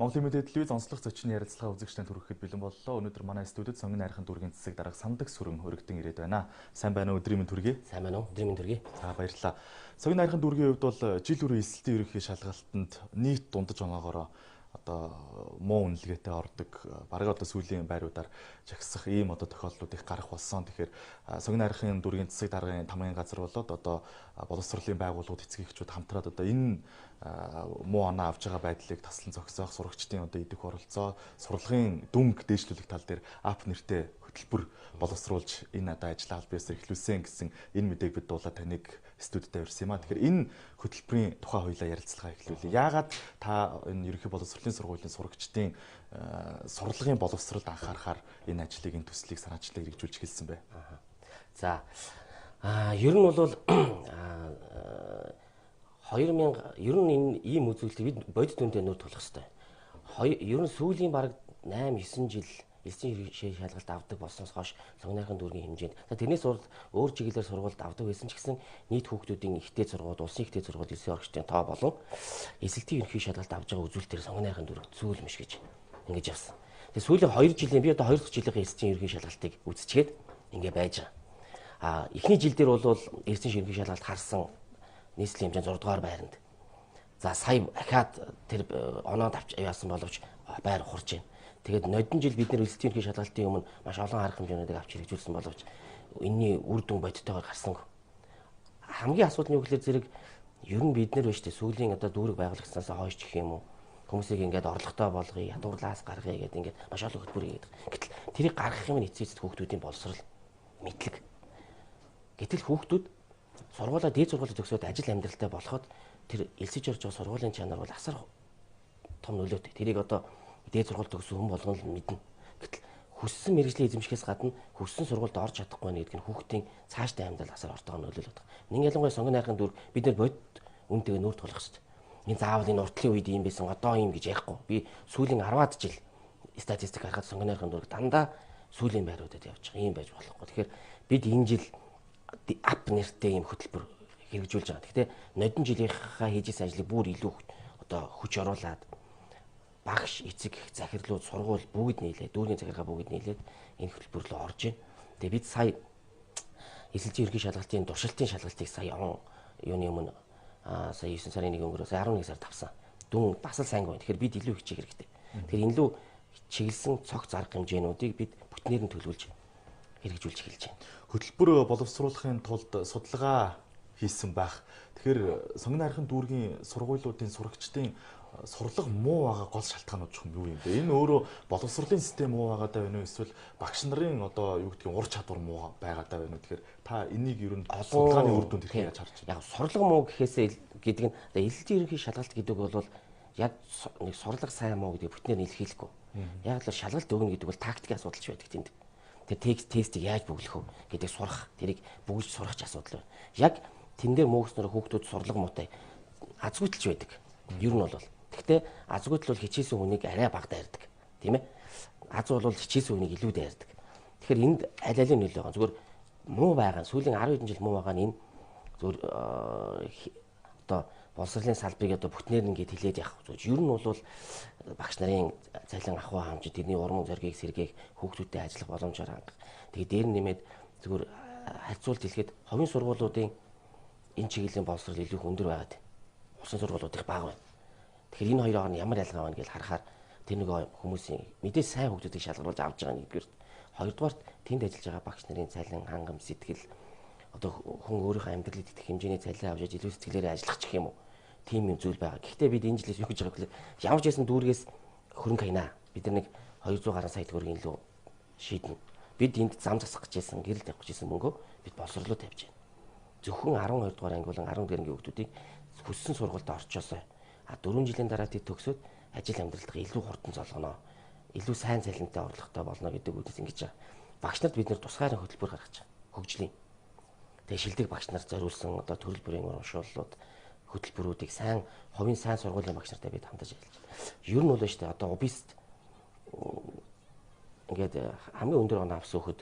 Монголын мэдээ телевиз онцлог зочны ярилцлага үзэгчдэнд хүрэхэд бэлэн боллоо. Өнөөдөр манай студид сонгон найрхан дүүргийн цэцэг дарга Сандаг Сүрэн өргөдөн ирээд байна. Сайн байна уу? Өдрийн мэнд хүргэе. Сайн байна уу? Өдрийн мэнд хүргэе. За баярлалаа. Сонгон найрхан дүүргийн хувьд бол жил бүрийн эсэлтийн ерөнхий шалгалтанд нийт дундаж оноогоороо одоо муу үнэлгээтэй ордог. Бараг одоо сүүлийн байруудаар жагсах ийм одоо тохиолдлууд их гарах болсон. Тэгэхээр сонгон найрхан дүүргийн цэцэг даргын тамгын газар болоод одоо боловсролын байгууллагууд эцэг эхчүүд хамтраад одоо энэ муу оноо авж байгаа байдлыг таслан зогсоох, сурагчдын одоо идэх оролцоо, сурлагын дүнг дээшлүүлэх тал дээр ап нэртэй хөтөлбөр боловсруулж энэ одоо ажлаа аль биесээр эхлүүлсэн гэсэн энэ мэдээг бид дуулаад таныг студидд ирсэн юм а. Тэгэхээр энэ хөтөлбөрийн тухай хоёлаа ярилцлага эхлүүлье. Яагаад та энэ ерөнхий боловсролын сургуулийн сурагчдын сурлагын боловсролд анхаарахаар энэ ажлыг, энэ төслийг, санаачлалыг хэрэгжүүлж эхэлсэн бэ? За ер нь бол 2000 ер нь энэ ийм үзүүлэлтийг бид бодит дүндээ нүүр тулах хэрэгтэй. Ер нь сүүлийн бараг 8-9 жил эсийн шалгалт авдаг болсноос хойш сонгон найрхан дүүргийн хэмжээнд тэрнээс өөр чиглэлээр сургуульд авдаг байсан ч гэсэн нийт хүүхдүүдийн ихтэй сургууль, улсын ихтэй сургууль эсийн орчтын тоо болон эсэлтийн ерөнхий шалгалт авж байгаа үзүүлэлтээр сонгон найрхан дүүрэг зөөлмөш гэж ингэж явсан. Тэгээ сүүлийн 2 жилийн би одоо 2 дахь жилийн эсийн ерөнхий шалгалтыг үзчихээд ингэ байж байгаа. Эхний жил дээр бол эсийн ерөнхий шалгалт харсан нийслэлийн хэмжээнд 6 дугаар байранд. За сая ахаад тэр оноод авч яасан боловч байр хурж байна. Тэгээд нодон жил бид нэр эсэлтийн ерөнхий шалгалтын өмнө маш олон арга хэмжээнүүдийг авч хэрэгжүүлсэн боловч энэний үр дүн бодиттойгоор гарсангүй. Хамгийн асуудал нь юу гэхээр зэрэг ер нь бид нар байж тээ сүүлийн одоо дүүрэг байгуулагдсанаас хойш гэх юм уу хүмүүсийг ингээд орлоготой болгоё, ядуурлаас гаргая гэдэг ингээд маш олон хөтөлбөр хийгээд. Гэтэл тэрийг гаргах юм нь эцсийн хүүхдүүдийн боловсрол мэдлэг. Гэтэл хүүхдүүд сургуулаа дээд сургуулийг төгсөөд ажил амьдралтай болоход тэр элсэж орж байгаа сургуулийн чанар бол асар том нөлөөтэй. Тэрийг одоо дээд сургууль төгссөн хүн болгон л мэднэ. Гэтэл хүссэн мэргэжлийн эзэмшихээс гадна хүссэн сургуульд орж чадахгүй нэг гэдэг нь хүүхдийн цаашдаа амьдрал асар ортойгоо нөлөөлөд байгаа. Нэг ялангуяа сонгон найрхан дүр бид нар бодит үнтэйгээ нүүр тулах хэрэгтэй. Энэ заавал энэ уртлын үед ийм байсан одоо ийм гэж ярихгүй. Би сүүлийн 10-аад жил статистик харахад сонгон найрхан дүр дандаа сүүлийн байруудад явж байгаа. Ийм байж болохгүй. Тэгэхээр бид энэ жил ап нэртэй ийм хөтөлбөр хэрэгжүүлж байгаа. Гэхдээ нодон жилийнхаа хийжсэн ажлыг бүр илүү одоо хүч оруулаад багш, эцэг, захирлууд, сургууль бүгд нийлээд, дүүргийн захиргаа бүгд нийлээд энэ хөтөлбөр рүү орж байна. Тэгээ бид сая эсэлтийн ерөнхий шалгалтын туршилтын шалгалтыг сая юуны өмнө сая 9 сарын 1 өнгөрөөс 11 сард авсан. Дүн бас л сайн байна. Тэгэхээр бид илүү хичээх хэрэгтэй. Тэгэхээр энэ лүү чиглэсэн цогц арга хэмжээнүүдийг бид бүтнээр нь төлөвлөж хэрэгжүүлж эхэлж байна. Хөтөлбөр боловсруулахын тулд судалгаа хийсэн байх. Тэгэхээр сонгон найрхан дүүргийн сургуулиудын сурагчдын сурлага муу байгаа гол шалтгаанууд чухам юу юм бэ? Энэ өөрөө боловсролын систем муу байгаадаа байна уу? Эсвэл багш нарын одоо юу гэдгийг ур чадвар муу байгаадаа байна уу? Тэгэхээр та энийг ер нь судалгааны үр дүнд хэрхэн яаж харж байна? Яг сурлага муу гэхээсээ гэдэг нь эсэлтийн ерөнхий шалгалт гэдэг бол яг нэг сурлага сайн муу гэдэг бүтнээр нь илэрхийлэхгүй. Яг л шалгалт өгнө гэдэг бол тактикийн асуудал ч байдаг тэнд. Тэр тестийг яаж бүглэх вэ гэдэг сурах, тэрийг бүглэж сурах ч асуудал байна. Яг тэн дээр муугсноор хүүхдүүд сурлага муутай азгүйтлж байдаг. Ер нь бол. Гэхдээ азгүйтэл бол хичээсэн хүнийг арай багтаа ярьдаг. Тийм ээ? Аз бол хичээсэн хүнийг илүү дайрдаг. Тэгэхээр энд аль алийн нөлөө байгаа. Зүгээр муу байгаа. Сүүлийн 10 хэдэн жил муу байгаа нь энэ зүгээр одоо боловсролын салбарыг одоо бүтнээр нь ингэж хилээд явах гэж. Ер нь бол багш нарын цалин ахуй хаамж, тэрний урам зоригийг сэргээх, хүүхдүүдэд ажиллах боломжоор хангах. Тэгээ дээр нь нэмээд зүгээр харьцуулт хэлэхэд хувийн сургуулиудын энэ чиглэлийн боловсрол илүү өндөр байгаад улсын сургуулиуд их бага байна. Тэгэхээр энэ хоёроор нь ямар ялгаа байна гэж харахаар тэр нэг хүмүүсийн мэдээ сайн хүүхдүүдийг шалгаруулж авч байгаа нэгдүгээр. Хоёрдугаарт тэнд ажиллаж байгаа багш нарын цалин, хангам, сэтгэл одоо хүн өөрийнхөө амьдралыг итгэх хэмжээний цалин авч илүү сэтгэлээрээ ажиллах гэх юм уу? Тийм юм зүйл байгаа. Гэхдээ бид энэ жилээс юу гэж байгаа гэвэл ямар ч байсан дүүргээс хөрөнгө хийнаа. Бид нар нэг 200 гаруй сая төгрөгийн илүү шийднэ. Бид энд зам засах гэжсэн, гэрэл тавих гэжсэн мөнгөө бид боловсролоо тавьж байна. Зөвхөн 12 дугаар анги болон 10 дугаар ангийн хүүхдүүдийг хүссэн сургуульд орчоосоо 4 жилийн дараа тэд төгсөөд ажил амьдралдаа илүү хурдан золгоно. Илүү сайн цалинтай орлоготой болно гэдэг үгнээс ингэж байгаа. Багш нарт бид нэр тусгай хөтөлбөр гаргаж байгаа. Хөгжлийн. Тэгээ шилдэг багш нар зориулсан одоо төрөл бүрийн урамшууллууд хөтөлбөрүүдийг сайн хувийн сайн сургуулийн багш нартай бид хамтаж ажиллаж байна. Ер нь бол шүү дээ одоо обист ингээд хамгийн өндөр оноо авсан хөхөд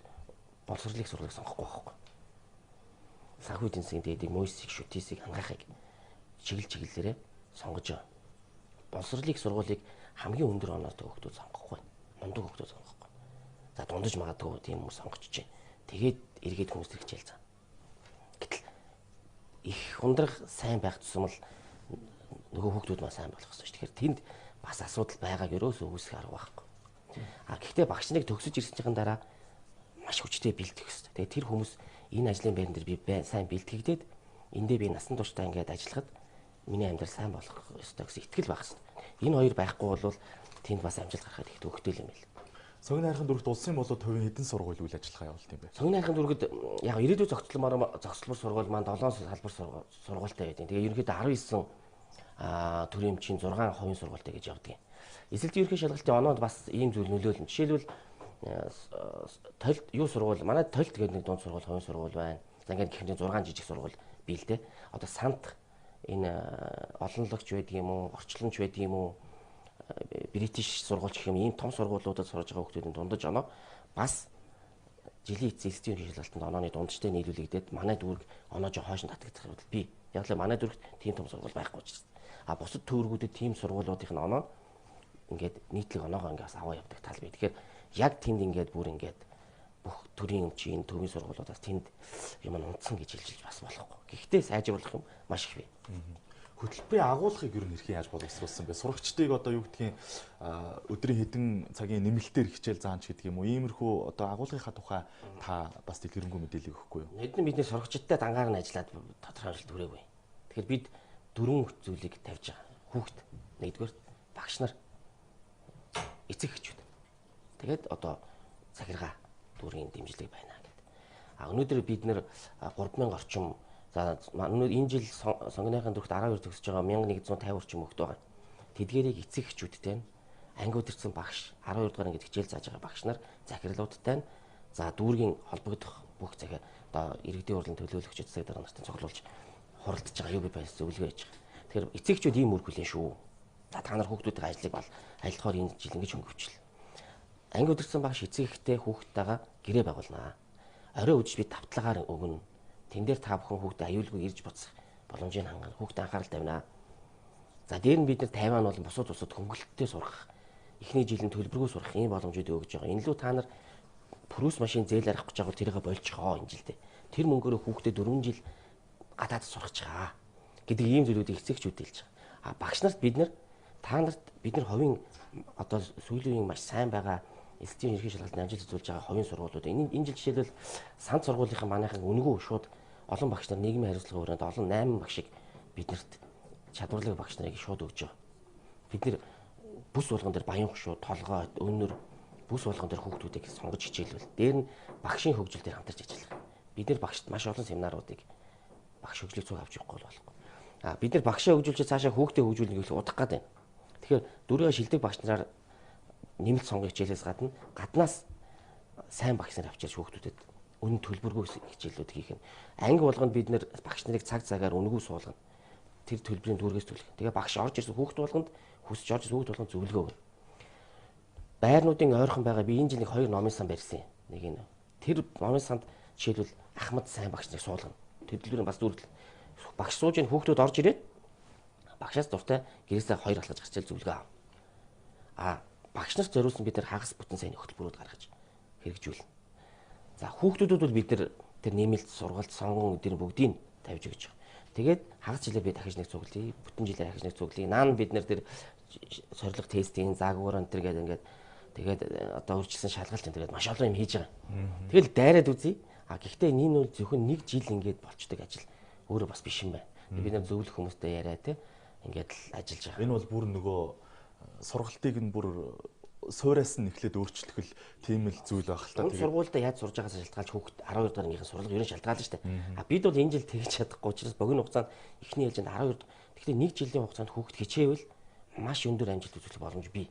боловсролын сургуулийг сонгохгүй байхгүй. Санхүү эдийн засгийн дээдийг, мөсийг, шүтээсийг хангахыг чиглэлээрээ сонгож байгаа. Боловсролын сургуулийг хамгийн өндөр оноотой хүүхдүүд сонгохгүй. Мундаг хүүхдүүд сонгохгүй. За дундаж магадгүй тийм хүмүүс сонгоч чинь. Тэгээд эргээд хүмүүс хэрэгжээл заа. Гэтэл их хундрах сайн байх тусам л нөгөө хүүхдүүд маань сайн болох хэрэгтэй шүү. Тэгэхээр тэнд бас асуудал байгааг ерөөсөө үүсэх арга байхгүй. Гэхдээ багш нарыг төгсөж ирсэнийхэн дараа маш хүчтэй бэлтгэх хэрэгтэй. Тэгээд тэр хүмүүс энэ ажлын байран дээр би сайн бэлтгэгдээд эндээ би насан туршдаа ингээд ажиллахад миний амьдрал сайн болох ёстой гэсэн итгэл байх хэрэгтэй. Энэ хоёр байхгүй бол тэнд бас амжилт гаргахад их төвөгтэй юм байл. Согин хайрхан дүүрэгт улсын болоод хувийн хэдэн сургууль үйл ажиллагаа явуулт юм бэ? Согин хайрхан дүүрэгт яг ирээдүйн зохицолбор сургууль маань 7 салбар сургуультай байдаг. Тэгээ ерөнхийдөө 19 төрийн эмчийн 6 хувийн сургуультай гэж явдаг юм. Эсэлтийн ерөнхий шалгалтын оноонд бас ийм зүйл нөлөөлнө. Жишээлбэл толт юу сургууль манай толт гэдэг нэг дунд сургууль хувийн сургууль байна. За ингээд гэх юм 6 жижиг сургууль бий л дээ. Одоо сант энэ олонлогч байдаг юм уу, орчлонч байдаг юм уу, бритиш сургууль гэх юм ийм том сургуулиудад сурж байгаа хүмүүсийн дундаж оноо бас жилийн эцэстийн шалгалтанд онооны дундчтай нийлүүлэгдээд манай дүүрэг оноо жоо хойш нь татагдах юм бол би яг л манай дүүрэгт тийм том сургууль байхгүй ч гэсэн бусад төөргүүдэд тийм сургуулиудын оноо ингээд нийтлэг оноогоо ингээс аваа явдаг тал бий. Тэгэхээр яг тэнд ингээд бүр ингээд бүх төрийн өмчийн төвийн сургуулиудаас тэнд юм унтсан гэж хэлж бас болохгүй. Гэхдээ сайжруулах юм маш их бий. Хөтөлбөрийн агуулгыг ер нь хэрхэн яаж боловсруулсан бэ? Сурагчдыг одоо юу гэдгийг өдрийн хэдэн цагийн нэмэлтээр хичээл заанч гэдэг юм уу? Иймэрхүү одоо агуулгынхаа тухай та бас дэлгэрэнгүй мэдээлэл өгөхгүй юу? Хэдэн бидний сурагчдтай дангаар нь ажиллаад тодорхой амжилт хүрээгүй. Тэгэхээр бид дөрвөн зүйлийг тавьж байгаа. Хүүхд, нэгдүгээр багш нар, эцэг эхчүүд. Тэгээд одоо захиргаа дүүргийн дэмжлэг байна гэдэг. Өнөөдөр бид нэр 3000 орчим за энэ жил сонгоныхын дөрөвт 12 төгсөж байгаа 1150 орчим хүүхэд байгаа. Тэдгээрийг эцэг эхчүүдтэй анги удирдсан багш 12 дугаар ангид хичээл зааж байгаа багш нар захирлуудтай за дүүргийн холбогдох бүх захиа одоо иргэдийн хурлын төлөөлөгчид засаг дарга нартыг цуглуулж хуралдаж байгаа UB-с зөвлөгөө хийж байгаа. Тэгэхээр эцэг эхчүүд ийм үр хүлээн шүү. За та нар хүүхдүүдийн ажлыг бол айлтгоор энэ жил ингэж хөнгөвчл. Анги удирдсан багш эцэг эхтэй хүүхдтэйгээ гэрээ байгуулнаа. Орой үдж би давтлагаар өгнө. Тэн дээр та бүхэн хүүхдээ аюулгүй ирж буцах боломжийг хангана. Хүүхдээ анхаарал тавина. За дээр нь бид нар Тайван болон бусад улсад хөнгөлөлтөд сурах, эхний жилийн төлбөргүй сурах ийм боломжууд өгж байгаа. Энэ лүү та нар прус машин зээл арах гэж байгаа бол тэрийг болчихоо энэ жилдээ. Тэр мөнгөөрөө хүүхдээ 4 жил гадаад сурах чагаа гэдэг ийм зүйлүүдийг эцэгчүүд хэлж байгаа. Багш нарт бид нар та нарт бид нар хувийн одоо сүүлийн маш сайн байгаа эсэлтийн ерхий шалгалтын амжилт үзүүлж байгаа хувийн сургуулиуд энэ жил жишээлбэл сант сургуулийн манайхан үнэгүй шууд олон багш нар нийгмийн хариуцлага өрөөнд олон 8 багшийг биднэрт чадварлаг багш нарыг шууд өгж байгаа. Бид нэр бүс болгон дээр баян хушуу, толгой, өнөр бүс болгон дээр хүүхдүүдийг сонгож хичээлвэл дээр нь багшийн хөгжил дээр хамтарч ажиллах. Бид нэр багшд маш олон семинаруудыг багш хөгжлийг цуг авч явахгүй болохгүй. Бид нар багшаа хөгжүүлж цаашаа хүүхдээ хөгжүүлнэ гэвэл удах гэдэг. Тэгэхээр дөрөв шилдэг багш нараар нэмэлт сонгох хичээлээс гаднаас сайн багш нар авчирч хүүхдүүдэд үнэн төлбөргүй хичээлүүд хийх нь. Анги болгонд бид нэр багш нарыг цаг цагаар үнэгүй суулгана. Тэр төлбөрийн дүүргээс төлөх. Тэгээ багш орж ирсэн хүүхд болгонд хүсэж орж ирсэн хүүхд болгонд зөвлөгөө өгнө. Байрнуудын ойрхон байгаа би энэ жил нэг 2 номын сан барьсан. Нэг энэ. Тэр номын санд жишээлбэл Ахмад сайн багш нарыг суулгана. Тэр төлбөрийн бас дүүргэл. Багш сууж ийн хүүхдүүд орж ирээд багшаас дуртай гэрээсээ 2 алхаж гарчаал зөвлөгөө ав. Багш нарт зориулсан бид нар хагас бүтэн сайн хөтөлбөрүүд гаргаж хэрэгжүүлнэ. За хүүхдүүдэд бол бид нар тэр нэмэлт сургалт сонгон өдрийн бүгдийг тавьж өгч байгаа. Тэгээд хагас жилээр би дахиж нэг цуглая, бүтэн жилээр дахиж нэг цуглая. Наан бид нар тэр сорилго тестийн заагуур энэ төр гэдэг тэгээд одоо өөрчилсөн шалгалт энэ тэгээд маш олон юм хийж байгаа. Тэгэл дайраад үзье. Гэхдээ энэ нь зөвхөн нэг жил ингээд болчдөг ажил өөрөө бас биш юм байна. Бид нар зөвлөх хүмүүстэй яриа те ингээд л ажиллаж байгаа. Энэ бол бүр нөгөө сургалтыг нь бүр суураас нь эхлээд өөрчлөх л тийм л зүйл байх л та. Тэгээд сургуультай яаж сурж байгаас шалтгаалж хүүхд 12 дахь ангийнхаа сургуулийг ерөн шалтгаалж штэ. Бид бол энэ жил тэгж чадахгүй учраас богино хугацаанд эхний ээлжинд 12 тэгэхээр нэг жилийн хугацаанд хүүхд хичээвэл маш өндөр амжилт үзүүлэх боломж бий.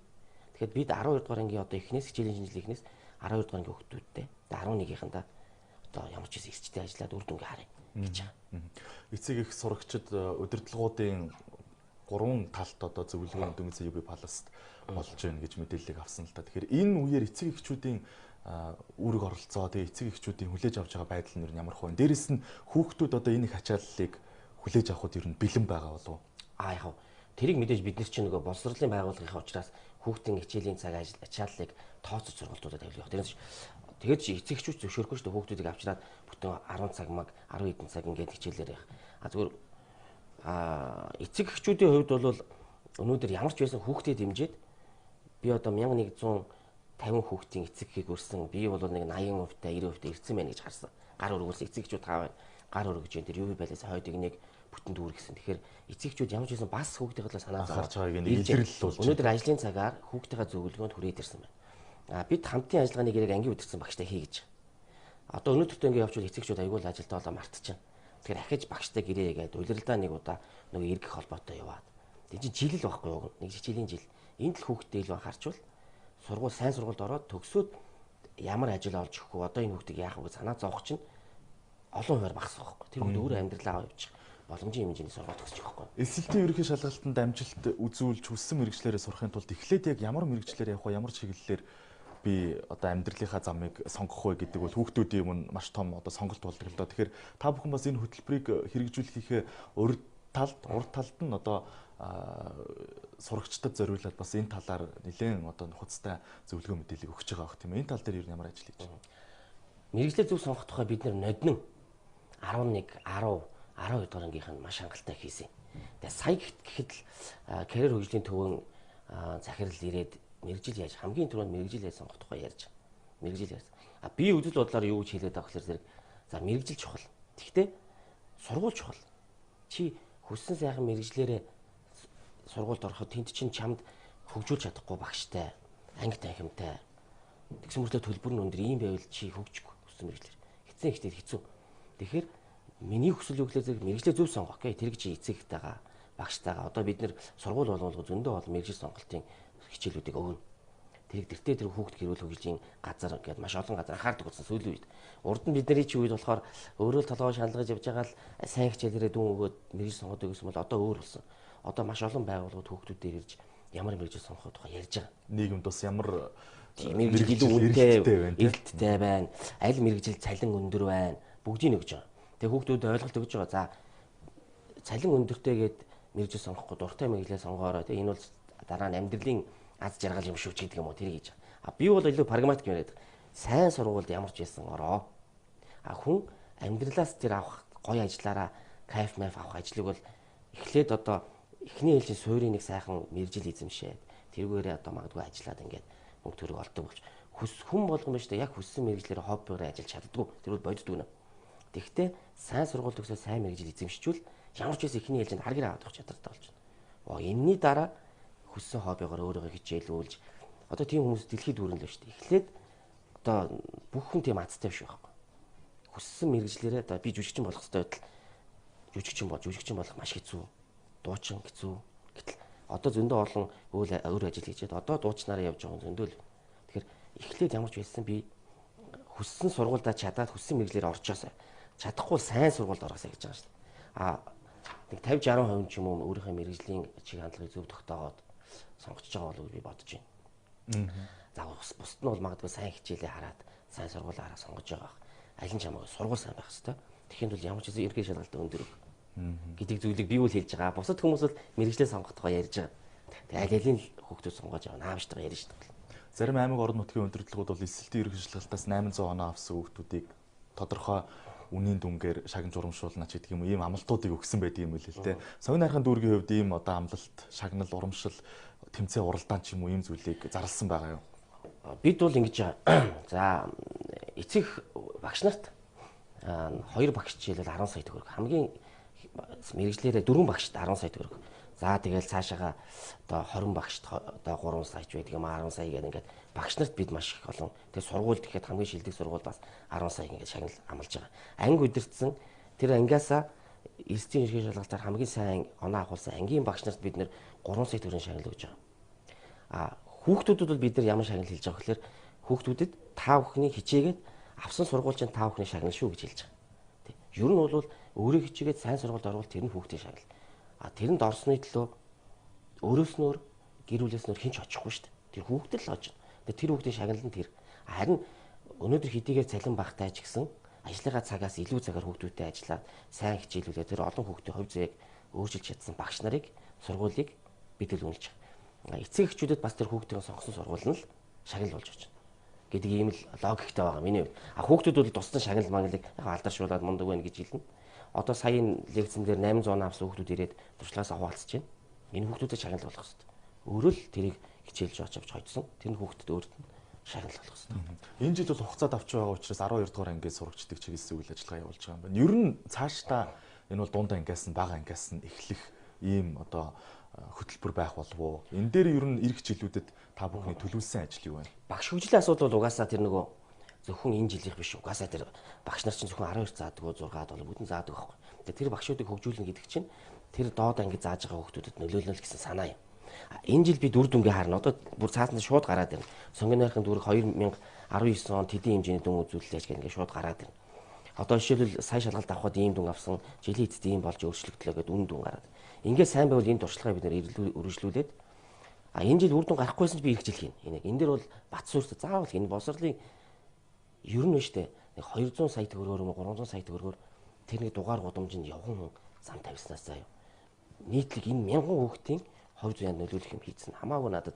Тэгэхээр бид 12 дугаар ангийн одоо эхнээс хичээлийн шинжилгээ эхнээс 12 дугаар ангийн хүүхдүүдтэй 11-ийнхандаа одоо ямар ч хэсэг эсчтэй ажиллаад үр дүнгээ харъя гэж байгаа. Эцэг их сурагчид удирдлагуудын 3 талт одоо зөвлөгөө дүнгийн UB Palace-д болж байна гэж мэдээллийг авсан л та. Тэгэхээр энэ үеэр эцэг эхчүүдийн үүрэг оролцоо, тэгээ эцэг эхчүүдийн хүлээж авч байгаа байдал нь ямар хөө. Дээрэс нь хүүхдүүд одоо энэ их ачааллыг хүлээж авахд ер нь бэлэн байгаа болов уу? Яг тэрийг мэдээж бид нар чинь нөгөө боловсролын байгууллагын учраас хүүхдийн хичээлийн цаг ачааллыг тооцож сургалтуудад авлих. Тэгээд чи эцэгчүүд зөвшөөрөхгүй шүү дээ хүүхдүүдийг авчираад бүтэн 10 цаг маг 10 хэдэн цаг ингээд хичээлээр явах. Зүгээр эцэгчүүдийн хувьд бол өнөөдөр ямар ч байсан хүүхдэд дэмжиж би одоо 1150 хүүхдийн эцэгхийг өрсөн. Би бол нэг 80% 90% ирсэн байна гэж харсан. Гар өргүүлсэн эцэгчүүд хаа байна. Гар өргөж энэ тэр юу байлаас хойдыг нэг бүтэн дүүр гэсэн. Тэгэхээр эцэгчүүд ямар ч байсан бас хүүхдийнхээ санаа зовж байгааг нэг илэрлэл болж. Өнөөдөр ажлын цагаар хүүхдийнхээ зөвлөгөөнд хүрээд ирсэн байна. Бид хамтын ажиллагааны гэрэг ангийн үдирсэн багштай хий гэж. Одоо өнөөдөртөө ингэ явуул эцэгчүүд аягүй л ажилдаа болоо мартчихна. Тэгэхээр ахиж багштай гэрээ гээд улиралдаа нэг удаа нөгөө эргэх холбоотой яваад. Тэг чи жилэл байхгүй юу? Нэг хичээлийн жил. Энд л хүүхдтэй илүү анхаарчвал сургууль сайн сургуульд ороод төгсөөд ямар ажил олж өгөхгүй одоо энэ хүүхдийг яах вэ гэж санаа зовох чинь олон хуваар багасах байхгүй. Тэр хүүхд өөрөө амьдралаа явуучих боломжийн хэмжээний сургууль төгсчих байхгүй. Эсэлтийн ерөнхий шалгалтанд амжилт үзүүлж хүссэн мэрэгчлэрээ сурахын тулд эхлээд яг ямар мэрэгчлэр явах вэ? Ямар чиглэлээр би одоо амьдралынхаа замыг сонгох вэ гэдэг бол хүүхдүүдийн өмнө маш том одоо сонголт болдог л доо. Тэгэхээр та бүхэн бас энэ хөтөлбөрийг хэрэгжүүлэхийнхээ урд талд нь одоо сурагчдад зориулаад бас энэ талаар нэлээд одоо нухацтай зөвлөгөө мэдээлэл өгч байгаа бох тийм ээ. Энэ тал дээр юу ямар ажил хийж байна? Мэргэжлэр зөв сонгох тухай бид ноднон 11, 10, 12 дугаар ангийнх нь маш хангалттай хийсэн. Тэгээ сая гэхэд л карьер хөгжлийн төвөн захирал ирээд мэргэжил яаж хамгийн түрүүнд мэргэжил яаж сонгох тухай ярьж байгаа. Мэргэжил яаж. Би үзэл бодлоор юу гэж хэлээд байгаа гэхээр за мэргэжил чухал. Гэхдээ сургууль чухал. Чи хүссэн сайхан мэргэжлэрээ сургуульд ороход тэнд чинь чамд хөгжүүлж чадахгүй багштай, анги танхимтай. Тэгсэн мөртлөө төлбөр нь өндөр ийм байвал чи хөгжихгүй хүссэн мэргэжлэр. Хэцэн ихтэй хэцүү. Тэгэхээр миний хүсэл юу гэхээр мэргэжлээ зөв сонгох гэх тэрэг чи эцэгтэйгаа, багштайгаа. Одоо бид нэр сургууль болгоно зөндөө бол мэргэжил сонголтын хичээлүүдийг өгнө. Тэрийг тэртээ тэр хүүхд гэрүүл хөгжлийн газар гэдэг маш олон газар анхаардаг болсон сүүлийн үед. Урд нь бидний чи үед болохоор өөрөө л толгой шаналгаж явж байгаа л сайн хичээлээрээ дүн өгөөд мэргэжил сонгодог гэсэн бол одоо өөр болсон. Одоо маш олон байгууллагууд хүүхдүүдээр ирж ямар мэргэжил сонгох тухай ярьж байгаа. Нийгэмд бас ямар мэргэжил илүү үнэтэй, эрэлттэй байна. Аль мэргэжил цалин өндөр байна. Бүгдийг өгж байгаа. Тэгээ хүүхдүүд ойлголт өгж байгаа. За цалин өндөртэйгээд мэргэжил сонгохгүй дуртай мэргэжлээ сонгоорой. Тэгээ энэ бол дараа нь амьдралын аз жаргал юм шүү ч гэдэг юм уу тэрийг хийж байгаа. Би бол илүү прагматик юм яриад. Сайн сургуульд ямар ч байсан ороо. Хүн амьдралаас тэр авах гоё ажиллаараа кайф майф авах ажлыг бол эхлээд одоо эхний ээлжийн суурийн нэг сайхан мэржил эзэмшээд тэргээрээ одоо магадгүй ажиллаад ингээд мөнгө төгрөг олдог болж хүн болгоно шүү дээ яг хүссэн мэргэжлээр хоббиороо ажиллаж чаддгүй тэр бол бодит үгнэ. Тэгэхдээ сайн сургууль төгсөө сайн мэргэжил эзэмшчихвэл ямар ч байсан эхний ээлжинд харгэр авах чадвартай болж байна. Энэний дараа хүссэн хоббигоор өөрийгөө хичээлүүлж одоо тийм хүмүүс дэлхийд дүүрэн л шүү дээ. Эхлээд одоо бүх хүн тийм азтай биш байхгүй. Хүссэн мэргэжлэрээ одоо би жүжигчин болох хэрэгтэй байтал жүжигчин болох маш хэцүү. Дуучин хэцүү. Гэтэл одоо зөндөө олон өөр ажил хийчихэд одоо дуучнаараа явж байгаа зөндөө л. Тэгэхээр эхлээд ямар ч байсан би хүссэн сургуульдаа чадаад хүссэн мэргэжлэр орчоосаа чадахгүй сайн сургуульд ороосаа гэж байгаа шүү дээ. Нэг 50-60% ч юм уу өөрийнхөө мэргэжлийн чиг хандлагыг зөв тогтоогоод сонгож байгаа болов уу би бодож байна. За бусд нь бол магадгүй сайн хичээлээ хараад сайн сургуулаа хараад сонгож байгаа. Аль нь ч хамаагүй сургууль сайн байх хэрэгтэй. Тэгэхэд бол ямар ч зүйл эргээ шалгалт өндөр гэдэг зүйлийг би үл хэлж байгаа. Бусад хүмүүс бол мэргэжлээ сонгох тухай ярьж байгаа. Тэгээ аль алийн хүүхдүүд сонгож байгаа наамштайгаа ярьж байгаа. Зарим аймаг орон нутгийн удирдлагууд бол эсэлтийн ерөнхий шалгалтаас 800 оноо авсан хүүхдүүдийг тодорхой үнийн дүнгээр шагнаж урамшуулна ч гэдэг юм уу ийм амлалтуудыг өгсөн байдаг юм л л те. Соён найрхан дүүргийн хувьд ийм одоо амлалт, шагнал, урамшил, тэмцээн уралдаан ч юм уу ийм зүйлийг зарласан байгаа юу? Бид бол ингэж за эцэг багш нарт 2 багш жишээлбэл 10 сая төгрөг хамгийн мэргэжлэрээ 4 багшд 10 сая төгрөг. За тэгэл цаашаага одоо 20 багшд одоо 3 саяч байдаг юм 10 сая гэдэг ингээд багш нарт бид маш их олон. Тэгээ сургууль гэхэд хамгийн шилдэг сургууль бас 10 сая ингээд шагнал амлаж байгаа. Анги удирдсан тэр ангиасаа эсдийн ерхий шалгалтаар хамгийн сайн оноо авахулсан ангийн багш нарт бид нэр 3 сая төгрөгийн шагнал өгж байгаа. Хүүхдүүдэд бол бид нар ямар шагнал хэлж байгаа гэхээр хүүхдүүдэд та бүхний хичээгээд авсан сургуулийн та бүхний шагнал шүү гэж хэлж байгаа. Ер нь бол өөрөө хичээгээд сайн сургуульд орвол тэр нь хүүхдийн шагнал. Тэрэнд орсны төлөө өөрөөс нь өөр гэр бүлээс нь өөр хэн ч очихгүй шүү дээ. Тэр хүүхдэд л очно. Тэр хүүхдийн шагнал нь тэр. Харин өнөөдөр хэдийгээр цалин багтай ч гэсэн ажлынхаа цагаас илүү цагаар хүүхдүүдтэй ажиллаад сайн хичээлүүлээ тэр олон хүүхдийн хувь зээг өөрчилж чадсан багш нарыг сургуулийг бид л үнэлж байгаа. Эцэг эхчүүдэд бас тэр хүүхдийн сонгосон сургууль нь л шагнал болж байна гэдэг ийм л логиктэй байгаа миний хувьд. Хүүхдүүд бол тусдан шагнал мангалыг яг алдаршуулаад мундаг байна гэж хэлнэ. Одоо саяын лекцэн дээр 800 авсан хүүхдүүд ирээд туршлагаас хаваалцж байна. Энэ хүүхдүүдэд шагнал болох хэрэгтэй. Өөрөө л тэрийг хичээлж очиж хойдсон. Тэр хүүхдэд өөрт нь шагнал болох хэрэгтэй. Энэ жил бол хугацаад авч байгаа учраас 12 дугаар ангид сурагчдыг чиглэсэн үйл ажиллагаа явуулж байгаа юм байна. Ер нь цаашдаа энэ бол дунд ангиас нь бага ангиас нь эхлэх ийм одоо хөтөлбөр байх болов уу? Энэ дээр ер нь ирэх жилүүдэд та бүхний төлөвлөсөн ажил юу вэ? Багш хөгжлийн асуудал бол угаасаа тэр нөгөө зөвхөн энэ жилийнх биш. Угаасаа тэр багш нар чинь зөвхөн 12 заадаг уу 6 бол бүтэн заадаг байхгүй. Тэгээ тэр багшуудыг хөгжүүлнэ гэдэг чинь тэр доод анги зааж байгаа хүүхдүүдэд нөлөөлнө л гэсэн санаа юм. Энэ жил би дүр дүнгээ харна. Одоо бүр цаасанд шууд гараад ирнэ. Сонгон найрхын дүрэг 2019 онд тэдийн хэмжээний дүн үзүүлэлт гэж ингээд шууд гараад ирнэ. Одоо жишээлбэл сая шалгалт авахад ийм дүн авсан, жилийн эцэст ийм болж өөрчлөгдлөө гэдэг үн дүн гараад. Ингээд сайн байвал энэ туршлагаа бид нэр үргэлжлүүлээд энэ жил үр дүн гарахгүйсэн ч би ирэх жил хийнэ. Энэ дээр бол бат суурьтай заавал энэ боловсролын ер нь штэ 200 сая төгрөгөөр юм 300 сая төгрөгөөр тэр нэг дугаар гудамжинд явган зам тавьснаас заяа. Нийтлэг энэ мянган хүүхдийн хувь зүйн нөлөөлөх юм хийсэн. Хамаагүй надад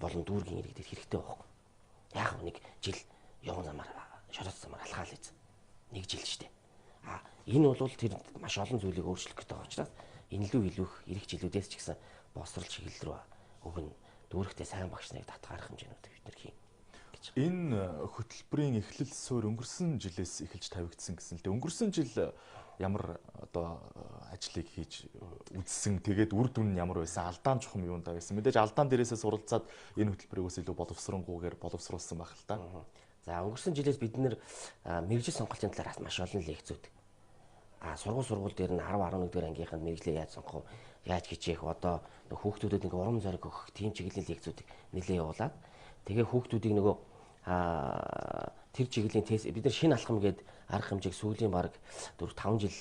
болон дүүргийн иргэдэд хэрэгтэй байхгүй. Яг нэг жил явган замаар шороц замаар алхаал ийз. Нэг жил штэ. Энэ бол тэр маш олон зүйлийг өөрчлөх гэдэг учраас энэ лүү илүүх ирэх жилүүдээс ч гэсэн боловсрол чиглэл рүү өгнө. Дүүрэгтэй сайн багш нарыг татгаарах хэмжээнүүд бид нар хийн. Энэ хөтөлбөрийн эхлэл суурь өнгөрсөн жилээс эхэлж тавигдсан гэсэн л дээ. Өнгөрсөн жил ямар одоо ажлыг хийж үзсэн, тэгээд үр дүн нь ямар байсан, алдаан чухам юунд байсан. Мэдээж алдаан дээрээсээ суралцаад энэ хөтөлбөрийг бас илүү боловсронгүйгээр боловсруулсан байх л та. За өнгөрсөн жилээс бид нэр мэрэгжил сонголтын талаар маш олон лекцүүд. Сургууль дээр нь 10 11 дэх ангийнханд мэрэгжлээ яаж сонгох, яаж хичээх, одоо хүүхдүүдэд нэг урам зориг өгөх тийм чиглэлийн лекцүүдийг нэлээд явуулаад тэгээ хүүхдүүдийг нөгөө тэр чиглэлийн тест бид нар шинэ алхам гээд арга хэмжээг сүүлийн баг 4 5 жил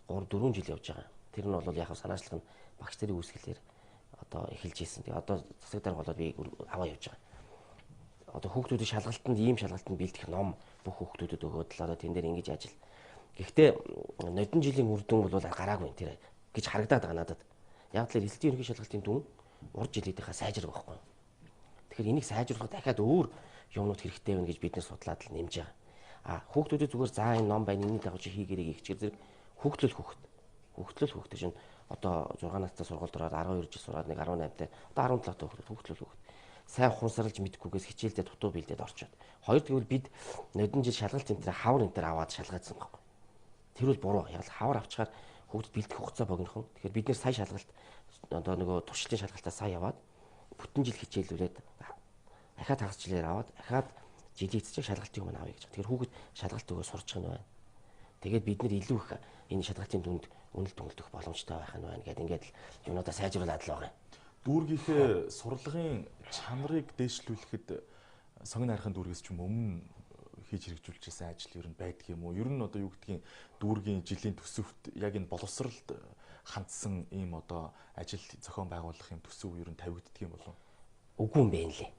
3 4 жил явж байгаа. Тэр нь бол яг санаачлах нь багш нарын үүсгэлээр одоо эхэлж ийсэн. Тэгээ одоо засаг дарга болоод би аваа явж байгаа. Одоо хүүхдүүдийн шалгалтанд ийм шалгалтанд бэлдэх ном бүх хүүхдүүдэд өгөөд л одоо тэн дээр ингэж ажил. Гэхдээ нодон жилийн үр дүн бол гараагүй тэр гэж харагдаад байгаа надад. Яг л эсэлтийн ерөнхий шалгалтын дүн урд жилийнхаа сайжрах байхгүй. Тэгэхээр энийг сайжруулах дахиад өөр юмнууд хэрэгтэй байна гэж бид нэр судлаад л нэмж байгаа. Хүүхдүүдэд зүгээр за энэ ном байна, энэний дагуу чи хийгэрэй гэх зэрэг хүүхдлөл хүүхд чинь одоо 6 настай сургуульд ороод 12 жил сураад нэг 18-тай одоо 17 таа хүүхдлөл хүүхд. Сайн ухамсарлаж мэдхгүйгээс хичээлдээ дутуу бэлдээд орчоод. Хоёр тэгвэл бид нодон жил шалгалт энэ төр хавар энэ төр аваад шалгаадсан байхгүй. Тэр бол буруу. Яг л хавар авчгаар хүүхдэд бэлдэх хугацаа богинохон. Тэгэхээр бид нэр сая шалгалт одоо нөгөө туршилтын шалгалтаа сая яваад бүтэн жил хичээлүүлээд дахиад хагас жилээр аваад дахиад жилийн эцэг шалгалтыг мань авъя гэж. Тэгэхээр хүүхэд шалгалт өгөө сурч байгаа нь байна. Тэгээд бид нэр илүү их энэ шалгалтын дүнд үнэл тунгалдах боломжтой байх нь байна гэдэг ингээд л юмудаа сайжруулад л байгаа юм. Дүүргийнхээ сурлагын чанарыг дээшлүүлэхэд сонгон найрхын дүүргээс ч юм өмнө хийж хэрэгжүүлжсэн ажил ер нь байдаг юм уу? Ер нь одоо юу гэдгийг дүүргийн жилийн төсөвт яг энэ боловсролд хандсан ийм одоо ажил зохион байгуулах юм төсөв ер нь тавигддаг юм болов уу? Үгүй юм бэ нэлээ.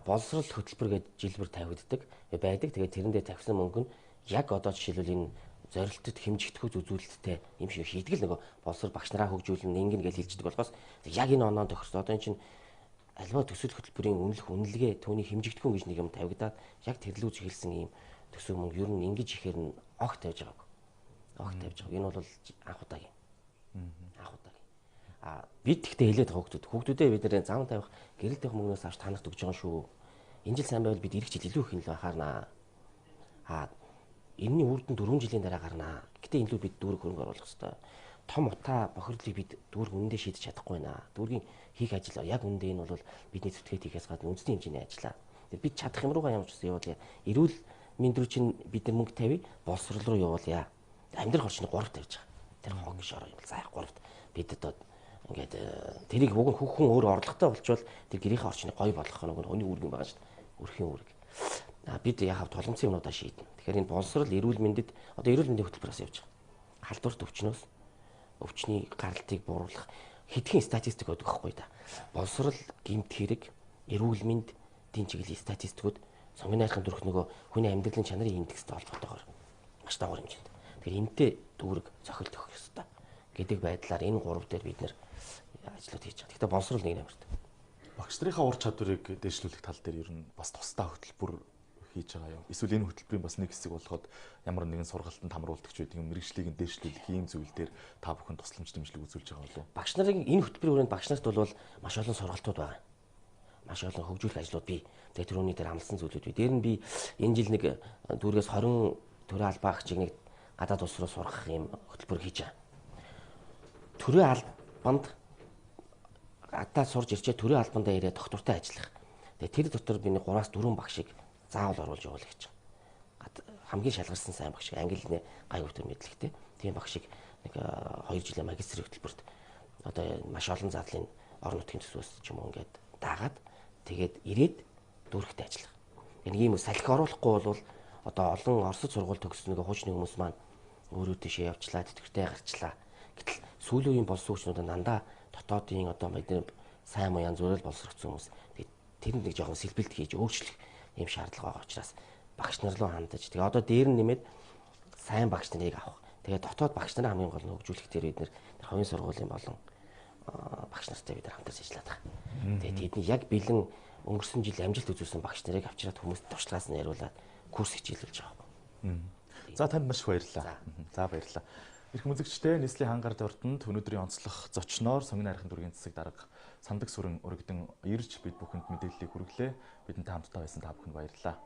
Боловсрол хөтөлбөр гэж жилбэр тавигддаг байдаг. Тэгээд тэрэндээ тавьсан мөнгө нь яг одоо жишээлбэл энэ зорилтод хэмжигдэхүйц үзүүлэлттэй юм шиг хийдэг л нөгөө боловсрол багш нараа хөгжүүлнэ ингэн гэж хэлждэг болохоос яг энэ оноо тохирсон. Одоо энэ чинь альва төсөл хөтөлбөрийн үнэлгээ түүний хэмжигдэхүүн гэж нэг юм тавигдаад яг тэрлүүж хэлсэн ийм төсөв мөнгө ер нь ингэж ихээр нь огт тавьж байгааг. Огт тавьж байгаа. Энэ бол анх удаагийн. Анх удаагийн. Бид тэгтээ хэлээд байгаа хүүхдүүдээ бид нэр зам тавих гэрэл тавих мөнгнөөс авч танахт өгч байгаа шүү. Энэ жил сайн байвал бид ирэх жил илүү их юм л анхаарнаа. Энэний үр дүн 4 жилийн дараа гарнаа. Гэтэ энэ лүү бид дүүрэг хөрөнгө оруулах хэрэгтэй. Том утаа бохирдлыг бид дүүрэг үнэндээ шийдэж чадахгүй байна. Дүүргийн хийх ажил яг үнэндээ энэ бол бидний зүтгээд хийхээс гадна үндэсний хэмжээний ажиллаа. Бид чадах юм руугаа ямар ч гэсэн явуулъя. Эрүүл мэнд рүү чинь бид нар мөнгө тавья, боловсрол руу явуулъя. Амьдрах орчныг 3 тавьж байгаа. Тэр хог гэж ороо юм бол за 3-т бид одоо ингээд тэрийг уг нь хүн өөр орлоготой болчвол тэр гэрийнхээ орчныг гоё болгох нэг хүний үүрэг юм байгаа шүү дээ. Өрхийн үүрэг. Бид яг толгомцын юмудаа шийднэ. Тэгэхээр энэ боловсрол эрүүл мэндэд одоо эрүүл мэндийн хөтөлбөрөөс явж байгаа. Халдварт өвчнөөс өвчний гаралтыг бууруулах хэдхэн статистик байдаг байхгүй да. Боловсрол, гэмт хэрэг, эрүүл мэндийн чиглэлийн статистикууд сонгон найрхын дөрөх нөгөө хүний амьдралын чанарын индекстэй холбоотойгоор маш давар хэмжээнд. Тэгэхээр энэтэй дүүрэг зохилт өгөх ёстой гэдэг байдлаар энэ гурав дээр бид нэр ажлууд хийж байгаа. Гэхдээ боловсрол нэг нэмэрт. Багш нарынхаа ур чадварыг дээшлүүлэх тал дээр ер нь бас тусдаа хөтөлбөр хийж байгаа юм. Эсвэл энэ хөтөлбөрийн бас нэг хэсэг болгоод ямар нэгэн сургалтанд хамруулдаг ч гэдэг юм мэрэгжлийг нь дээшлүүлэх ийм зүйл дээр та бүхэн тусламж дэмжлэг үзүүлж байгаа болов уу? Багш нарын энэ хөтөлбөрийн хүрээнд багш нарт бол маш олон сургалтууд байгаа. Маш олон хөгжүүлэх ажлууд бий. Тэгээ түрүүний дээр хамласан зүйлүүд бий. Дээр нь би энэ жил нэг дүүргээс 20 төрийн албаагчийг нэг гадаад улс руу сургах юм хөтөлбөр хийж байгаа. Төрийн албанд гадаад сурж ирчээ төрийн албандаа ирээ доктортой ажиллах. Тэгээ тэр дотор би нэг 3-4 багшийг заавал оруулж явуул гэж байгаа. Хамгийн шалгарсан сайн багш, англи гай өвтөр мэдлэгтэй. Тийм багшийг нэг 2 жилийн магистрийн хөтөлбөрт одоо маш олон задлын орон нутгийн төсвөөс ч юм уу ингээд даагаад тэгээд ирээд дүүрэгтээ ажиллах. Энэ ийм салхи оруулахгүй бол одоо олон Оросд сургууль төгссөн нэг хуучны хүмүүс маань өөрөө тийшээ явчлаа, тэтгэвртэй гарчлаа. Гэтэл сүүлийн үеийн болсон хүчнүүд дандаа дотоодын одоо бидний сайн муу янз бүрэл боловсрогдсон хүмүүс. Тэгээд тэр нэг жоохон сэлбэлт хийж өөрчлөх ийм шаардлага байгаа учраас багш нар руу хандаж тэгээ одоо дээр нь нэмээд сайн багш нарыг авах. Тэгээ дотоод багш нарын хамгийн гол нь хөгжүүлэх дээр бид нэр хувийн сургуулийн болон багш нартай бид хамтарч ажиллаад байгаа. Тэгээд тэдний яг бэлэн өнгөрсөн жил амжилт үзүүлсэн багш нарыг авчираад хүмүүст туршлагаас нь яриулаад курс хичээлүүлж байгаа. За танд маш их баярлалаа. За баярлалаа. Ирэх үзэгчдээ нийслэлийн хангаар дуртанд өнөөдрийн онцлог зочноор Сонгон найрхан дүүргийн засаг дарга Сандаг сүрэн өргөдөн ирж бид бүхэнд мэдээллийг хүргэлээ. Бидэнтэй хамтдаа байсан та бүхэнд баярлалаа.